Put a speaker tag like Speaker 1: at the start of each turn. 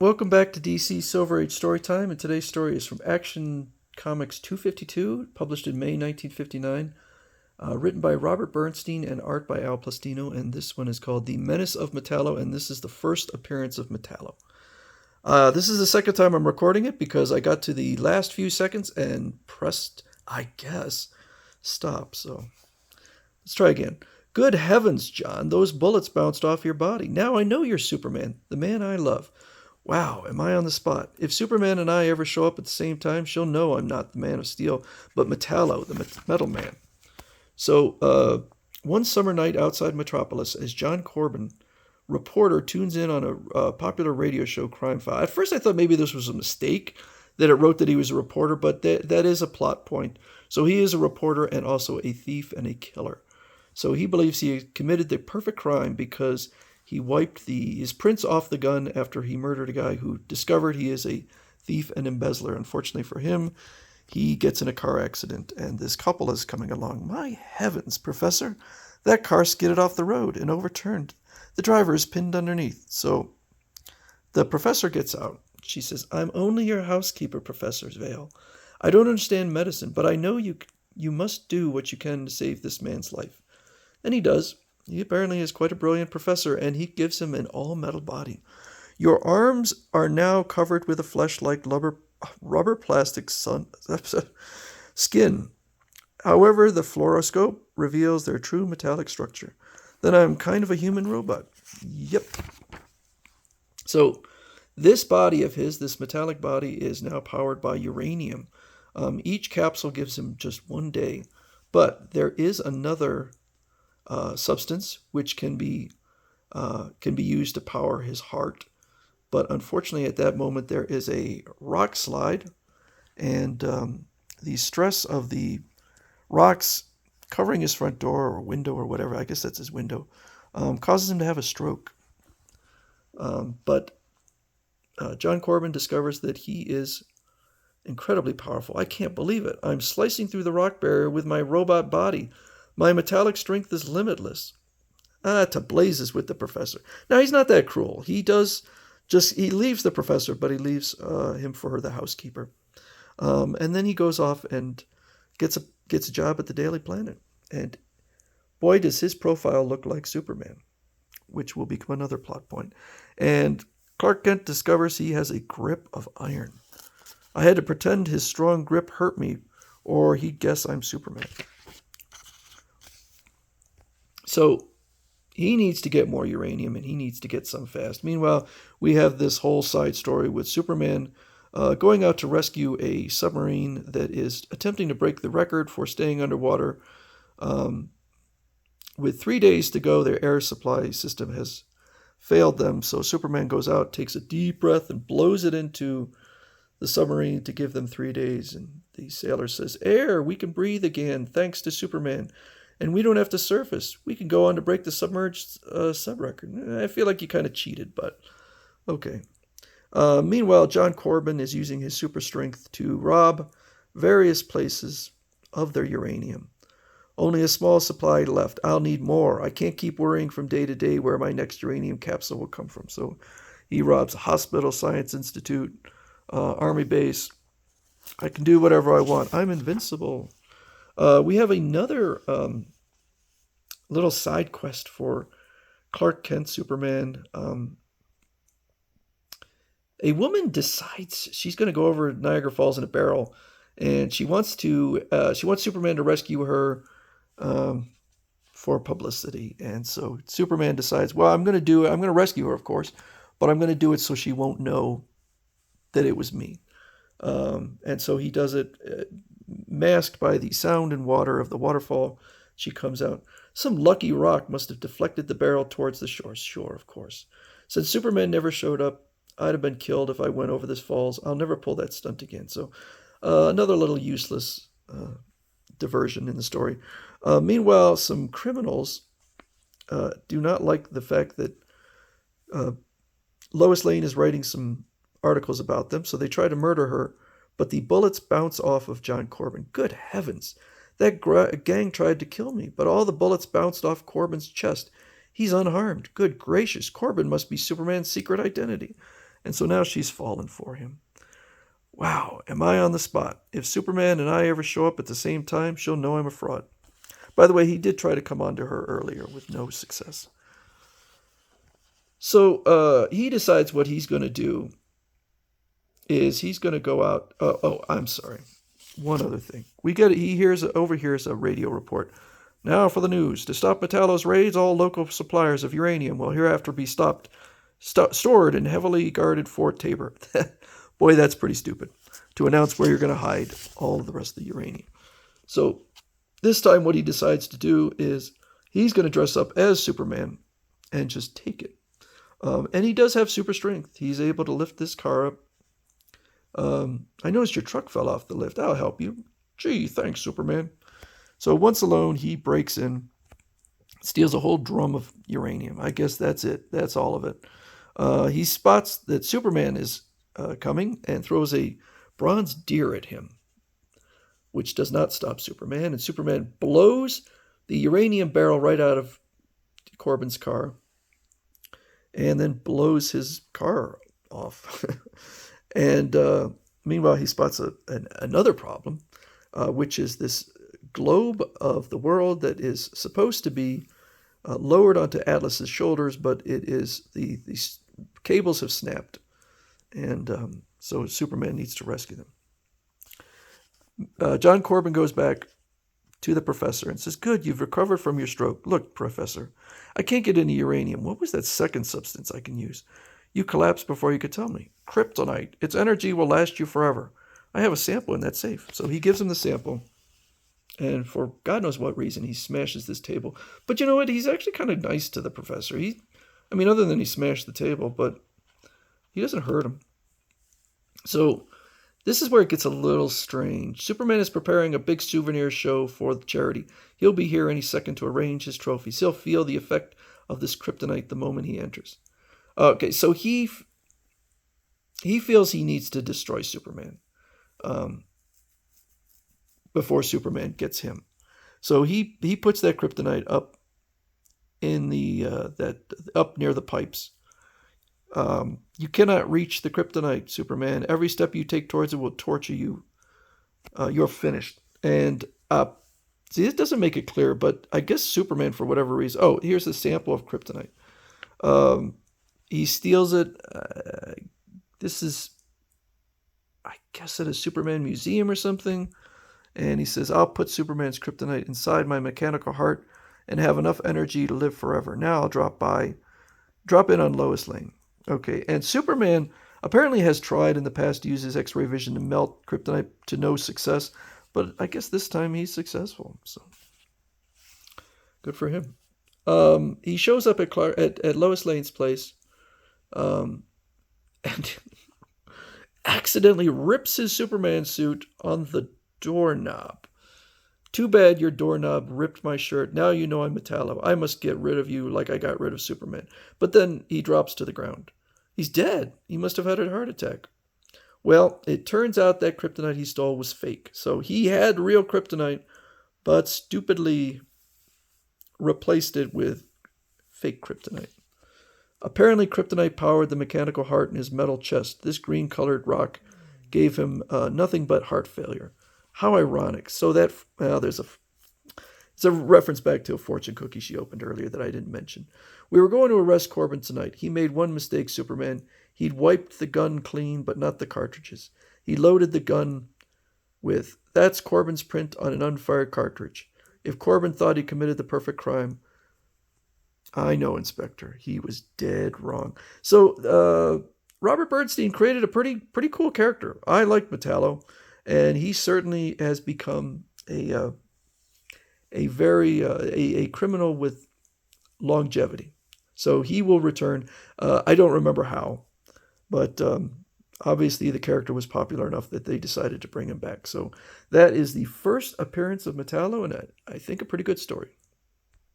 Speaker 1: Welcome back to DC Silver Age Storytime, and today's story is from Action Comics 252, published in May 1959, written by Robert Bernstein and art by Al Plastino, and this one is called The Menace of Metallo, and this is the first appearance of Metallo. This is the second time I'm recording it because I got to the last few seconds and pressed, I guess, stop, so let's try again. Good heavens, John, those bullets bounced off your body. Now I know you're Superman, the man I love. Wow, am I on the spot? If Superman and I ever show up at the same time, she'll know I'm not the Man of Steel, but Metallo, the Metal Man. So, one summer night outside Metropolis, as John Corbin, reporter, tunes in on a popular radio show, Crime File. At first, I thought maybe this was a mistake, that it wrote that he was a reporter, but that is a plot point. So he is a reporter and also a thief and a killer. So he believes he committed the perfect crime because he wiped his prints off the gun after he murdered a guy who discovered he is a thief and embezzler. Unfortunately for him, he gets in a car accident, and this couple is coming along. My heavens, Professor, that car skidded off the road and overturned. The driver is pinned underneath. So the professor gets out. She says, I'm only your housekeeper, Professor Vale. I don't understand medicine, but I know you must do what you can to save this man's life. And he does. He apparently is quite a brilliant professor, and he gives him an all-metal body. Your arms are now covered with a flesh-like rubber plastic skin. However, the fluoroscope reveals their true metallic structure. Then I'm kind of a human robot. Yep. So this body of his, this metallic body, is now powered by uranium. Each capsule gives him just 1 day. But there is another substance which can be used to power his heart. But unfortunately, at that moment, there is a rock slide, and the stress of the rocks covering his front door or window or whatever, I guess that's his window, causes him to have a stroke. But John Corbin discovers that he is incredibly powerful. I can't believe it. I'm slicing through the rock barrier with my robot body. My metallic strength is limitless. To blazes with the professor. Now, he's not that cruel. He leaves the professor, but he leaves him for the housekeeper. And then he goes off and gets a job at the Daily Planet. And boy, does his profile look like Superman, which will become another plot point. And Clark Kent discovers he has a grip of iron. I had to pretend his strong grip hurt me, or he'd guess I'm Superman. So he needs to get more uranium, and he needs to get some fast. Meanwhile, we have this whole side story with Superman going out to rescue a submarine that is attempting to break the record for staying underwater. With 3 days to go, their air supply system has failed them. So Superman goes out, takes a deep breath, and blows it into the submarine to give them 3 days. And the sailor says, air, we can breathe again, thanks to Superman. And we don't have to surface. We can go on to break the submerged sub-record. I feel like you kind of cheated, but okay. Meanwhile, John Corbin is using his super strength to rob various places of their uranium. Only a small supply left. I'll need more. I can't keep worrying from day to day where my next uranium capsule will come from. So he robs a hospital, science institute, army base. I can do whatever I want. I'm invincible. We have another little side quest for Clark Kent, Superman. A woman decides she's going to go over Niagara Falls in a barrel, and she wants Superman to rescue her for publicity. And so Superman decides, well, I'm going to rescue her, of course, but I'm going to do it so she won't know that it was me. And so he does it masked by the sound and water of the waterfall. She comes out. Some lucky rock must have deflected the barrel towards the shore. Sure, of course. Since Superman never showed up, I'd have been killed if I went over this falls. I'll never pull that stunt again. So another little useless diversion in the story. Meanwhile, some criminals do not like the fact that Lois Lane is writing some articles about them, so they try to murder her, but the bullets bounce off of John Corbin. Good heavens! That gang tried to kill me, but all the bullets bounced off Corbin's chest. He's unharmed. Good gracious, Corbin must be Superman's secret identity. And so now she's fallen for him. Wow, am I on the spot? If Superman and I ever show up at the same time, she'll know I'm a fraud. By the way, he did try to come on to her earlier with no success. So he decides what he's going to do is he's going to go out. I'm sorry. One other thing. He overhears a radio report. Now for the news. To stop Metallo's raids, all local suppliers of uranium will hereafter be stored in heavily guarded Fort Tabor. Boy, that's pretty stupid. To announce where you're going to hide all of the rest of the uranium. So this time what he decides to do is he's going to dress up as Superman and just take it. And he does have super strength. He's able to lift this car up. I noticed your truck fell off the lift. I'll help you. Gee, thanks, Superman. So once alone, he breaks in, steals a whole drum of uranium. I guess that's it. That's all of it. He spots that Superman is coming and throws a bronze deer at him, which does not stop Superman. And Superman blows the uranium barrel right out of Corbin's car and then blows his car off. And meanwhile, he spots another problem, which is this globe of the world that is supposed to be lowered onto Atlas's shoulders, but it is these cables have snapped, and so Superman needs to rescue them. John Corbin goes back to the professor and says, "Good, you've recovered from your stroke. Look, Professor, I can't get any uranium. What was that second substance I can use? You collapsed before you could tell me. Kryptonite. Its energy will last you forever. I have a sample in that safe." So he gives him the sample. And for God knows what reason, he smashes this table. But you know what? He's actually kind of nice to the professor. Other than he smashed the table, but he doesn't hurt him. So this is where it gets a little strange. Superman is preparing a big souvenir show for the charity. He'll be here any second to arrange his trophies. He'll feel the effect of this kryptonite the moment he enters. Okay, so he feels he needs to destroy Superman before Superman gets him. So he puts that kryptonite up in up near the pipes. You cannot reach the kryptonite, Superman. Every step you take towards it will torture you. You're finished. And see, it doesn't make it clear, but I guess Superman, for whatever reason. Oh, here's a sample of kryptonite. He steals it. This is, I guess, at a Superman museum or something. And he says, "I'll put Superman's kryptonite inside my mechanical heart and have enough energy to live forever. Now I'll drop in on Lois Lane." Okay, and Superman apparently has tried in the past to use his X-ray vision to melt kryptonite to no success, but I guess this time he's successful. So good for him. He shows up at Lois Lane's place, and accidentally rips his Superman suit on the doorknob. "Too bad your doorknob ripped my shirt. Now you know I'm Metallo. I must get rid of you like I got rid of Superman." But then he drops to the ground. He's dead. He must have had a heart attack. Well, it turns out that kryptonite he stole was fake. So he had real kryptonite, but stupidly replaced it with fake kryptonite. Apparently, kryptonite powered the mechanical heart in his metal chest. This green-colored rock gave him nothing but heart failure. How ironic. So that, it's a reference back to a fortune cookie she opened earlier that I didn't mention. "We were going to arrest Corbin tonight. He made one mistake, Superman. He'd wiped the gun clean, but not the cartridges. He loaded the gun with, that's Corbin's print on an unfired cartridge. If Corbin thought he committed the perfect crime, I know, Inspector, he was dead wrong." So Robert Bernstein created a pretty cool character. I like Metallo, and he certainly has become a criminal with longevity. So he will return. I don't remember how, but obviously the character was popular enough that they decided to bring him back. So that is the first appearance of Metallo, and I think a pretty good story.